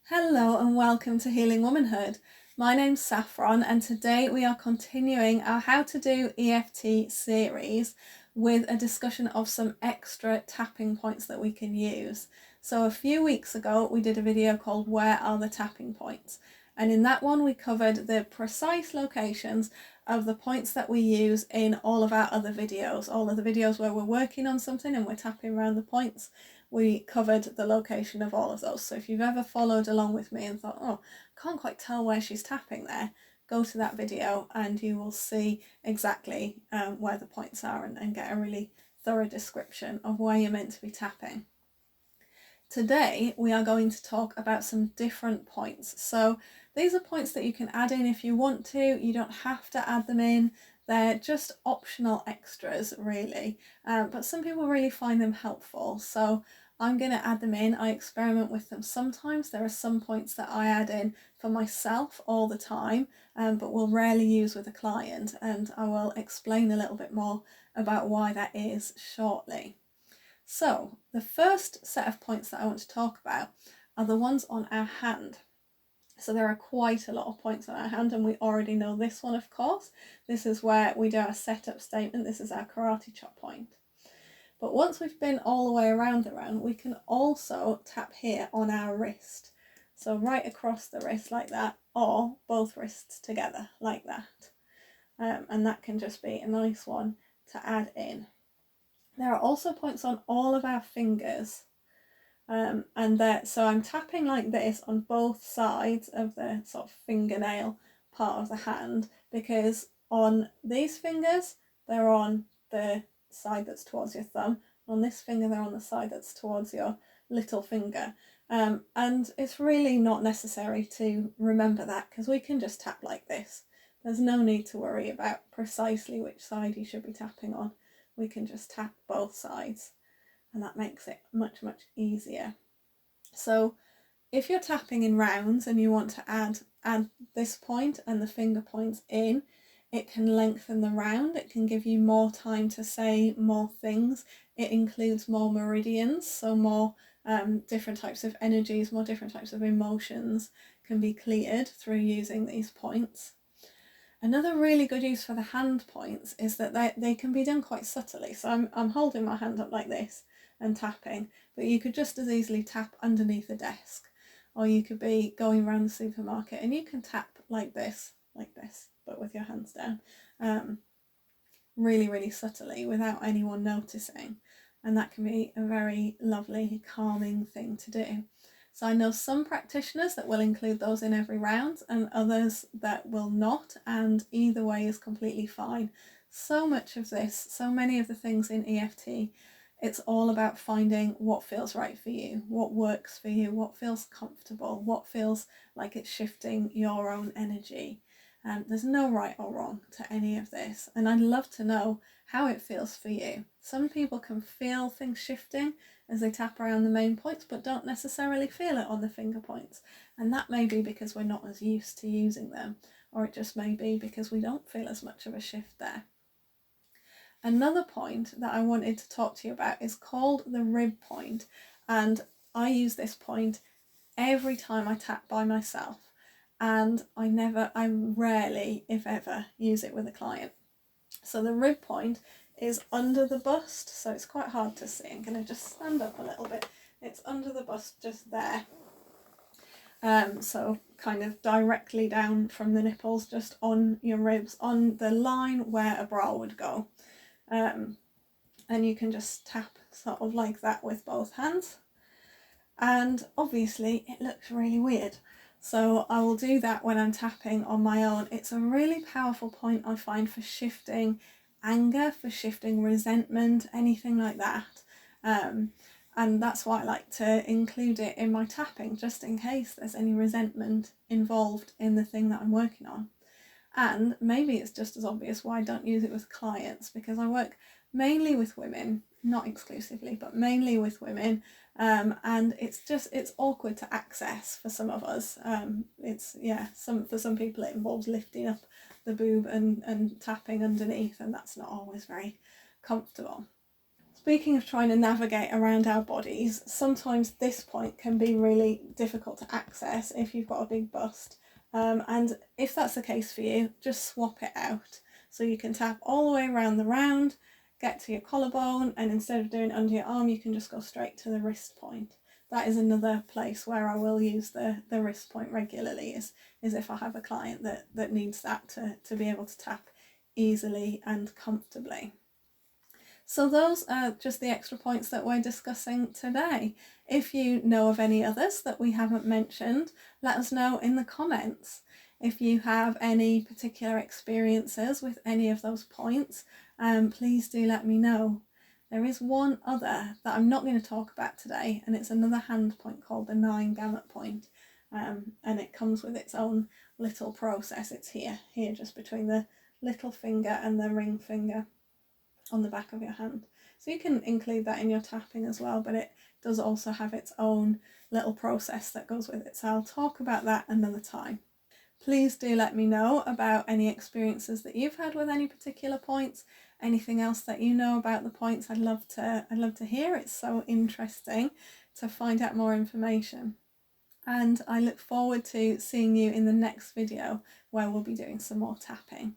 Hello and welcome to Healing Womanhood. My name's Saffron and today we are continuing our How to Do EFT series with a discussion of some extra tapping points that we can use. So a few weeks ago we did a video called Where Are the Tapping Points? And in that one we covered the precise locations of the points that we use in all of our other videos, all of the videos where we're working on something and we're tapping around the points. We covered the location of all of those. So if you've ever followed along with me and thought, oh, I can't quite tell where she's tapping there, go to that video and you will see exactly where the points are and get a really thorough description of where you're meant to be tapping. Today we are going to talk about some different points. So these are points that you can add in if you want to. You don't have to add them in. They're just optional extras really, but some people really find them helpful. So I'm going to add them in. I experiment with them sometimes. There are some points that I add in for myself all the time, but will rarely use with a client, and I will explain a little bit more about why that is shortly. So the first set of points that I want to talk about are the ones on our hand. So there are quite a lot of points on our hand, and we already know this one, of course. This is where we do our setup statement. This is our karate chop point. But once we've been all the way around the round, we can also tap here on our wrist. So right across the wrist like that, or both wrists together like that. And that can just be a nice one to add in. There are also points on all of our fingers. So I'm tapping like this on both sides of the sort of fingernail part of the hand, because on these fingers they're on the side that's towards your thumb, on this finger they're on the side that's towards your little finger, and it's really not necessary to remember that because we can just tap like this. There's no need to worry about precisely which side you should be tapping on. We can just tap both sides, and that makes it much easier. So if you're tapping in rounds and you want to add this point and the finger points in, it can lengthen the round. It can give you more time to say more things. It includes more meridians, so more different types of energies, more different types of emotions can be cleared through using these points. Another really good use for the hand points is that they can be done quite subtly. So I'm holding my hand up like this and tapping, but you could just as easily tap underneath the desk, or you could be going around the supermarket and you can tap like this, but with your hands down, really subtly without anyone noticing, and that can be a very lovely calming thing to do. So I know some practitioners that will include those in every round and others that will not, and either way is completely fine. So much of this, so many of the things in EFT, it's all about finding what feels right for you, what works for you, what feels comfortable, what feels like it's shifting your own energy. There's no right or wrong to any of this, and I'd love to know how it feels for you. Some people can feel things shifting as they tap around the main points, but don't necessarily feel it on the finger points, and that may be because we're not as used to using them, or it just may be because we don't feel as much of a shift there. Another point that I wanted to talk to you about is called the rib point, and I use this point every time I tap by myself, and I rarely, if ever, use it with a client. So the rib point is under the bust, so it's quite hard to see. I'm going to just stand up a little bit. It's under the bust just there. So kind of directly down from the nipples, just on your ribs, on the line where a bra would go. And you can just tap sort of like that with both hands. And obviously it looks really weird, so I will do that when I'm tapping on my own. It's a really powerful point, I find, for shifting anger, for shifting resentment, anything like that. And that's why I like to include it in my tapping, just in case there's any resentment involved in the thing that I'm working on. And maybe it's just as obvious why I don't use it with clients, because I work mainly with women, not exclusively, but mainly with women, and it's awkward to access for some of us. For some people it involves lifting up the boob and tapping underneath, and that's not always very comfortable. Speaking of trying to navigate around our bodies, sometimes this point can be really difficult to access if you've got a big bust. And if that's the case for you, just swap it out. So you can tap all the way around the round, get to your collarbone, and instead of doing it under your arm, you can just go straight to the wrist point. That is another place where I will use the wrist point regularly, is if I have a client that needs that to be able to tap easily and comfortably. So those are just the extra points that we're discussing today. If you know of any others that we haven't mentioned, let us know in the comments. If you have any particular experiences with any of those points, please do let me know. There is one other that I'm not going to talk about today, and it's another hand point called the 9 gamut point, and it comes with its own little process. It's here just between the little finger and the ring finger on the back of your hand. So you can include that in your tapping as well, but it does also have its own little process that goes with it. So I'll talk about that another time. Please do let me know about any experiences that you've had with any particular points, anything else that you know about the points. I'd love to hear. It's so interesting to find out more information. And I look forward to seeing you in the next video where we'll be doing some more tapping.